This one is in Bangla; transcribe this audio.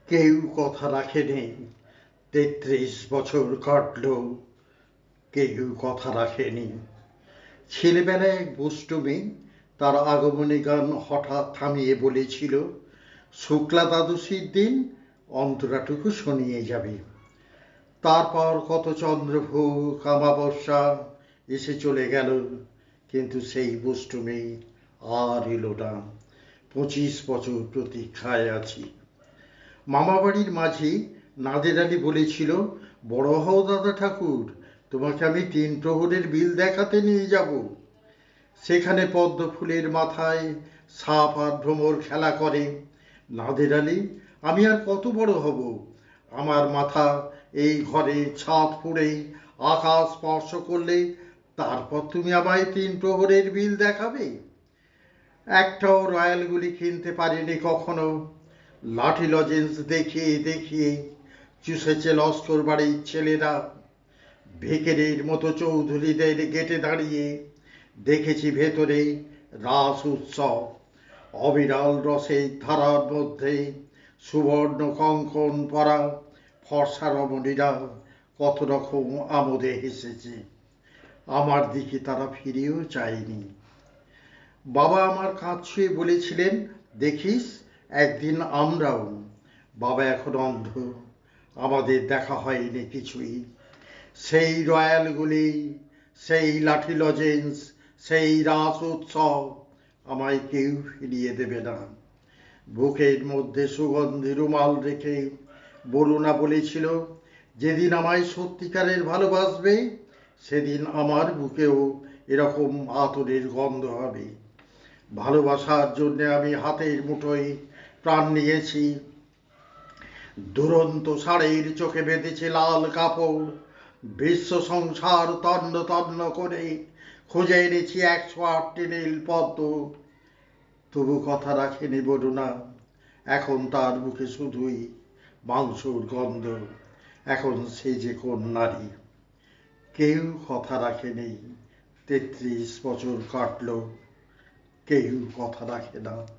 কেউ কথা রাখেনি। ৩৩ বছর কাটল, কেউ কথা রাখেনি। ছেলেবেলায় এক দুষ্টু মেয়ে তার আগমনী গান হঠাৎ থামিয়ে বলেছিল, শুক্লা দ্বাদশীর দিন অন্তরাটুকু শুনিয়ে যাবে। তারপর কত চন্দ্রভোগ অমাবস্যা এসে চলে গেল, কিন্তু সেই দুষ্টু মেয়ে আর এলো না। ২৫ বছর প্রতীক্ষায় আছি। মামাবাড়ির মাঝি নাদের আলী বলেছিল, বড় হও দাদা ঠাকুর, তোমাকে আমি ৩ প্রহরের বিল দেখাতে নিয়ে যাব। সেখানে পদ্ম ফুলের মাথায় সাপ আর ভ্রমর খেলা করে। নাদের আলী, আমি আর কত বড় হব? আমার মাথা এই ঘরে ছাদ ফুঁড়ে আকাশ স্পর্শ করলে তারপর তুমি আমায় ৩ প্রহরের বিল দেখাবে? একটাও রয়্যাল গুলি কিনতে পারিনি কখনো। লাঠি লজেন্স দেখিয়ে দেখিয়ে চুষেছে লস্কর বাড়ির ছেলেরা। ভিখিরির মতো চৌধুরীদের গেটে দাঁড়িয়ে দেখেছি ভেতরে রাস উৎসব। অবিরাল রসের ধারার মধ্যে সুবর্ণ কঙ্কণ পরা ফর্সা রমণীরা কত রকম আমোদে হেসেছে। আমার দিকে তারা ফিরেও চায়নি। বাবা আমার কাঁধ ছুঁয়ে বলেছিলেন, দেখিস একদিন আমরাও। বাবা এখন অন্ধ, আমাদের দেখা হয়নি কিছুই। সেই রয়্যালগুলি, সেই লাঠি লজেন্স, সেই রাস উৎসব আমায় কেউ ফিরিয়ে দেবে না। বুকের মধ্যে সুগন্ধি রুমাল রেখে বরুণা বলেছিল, যেদিন আমায় সত্যিকারের ভালোবাসবে সেদিন আমার বুকেও এরকম আতরের গন্ধ হবে। ভালোবাসার জন্যে আমি হাতের মুঠোয় প্রাণ নিয়েছি। দুরন্ত ষাঁড়ের চোখে বেঁধেছে লাল কাপড়। বিশ্ব সংসার তন্ন তন্ন করে খুঁজে এনেছি ১০৮টি নীল পদ্ম। তবু কথা রাখেনি বরুণা। এখন তার বুকে শুধুই মাংসর গন্ধ। এখন সে যে কোন নারী! কেউ কথা রাখেনি। ৩৩ বছর কাটল, কেউ কথা রাখে না।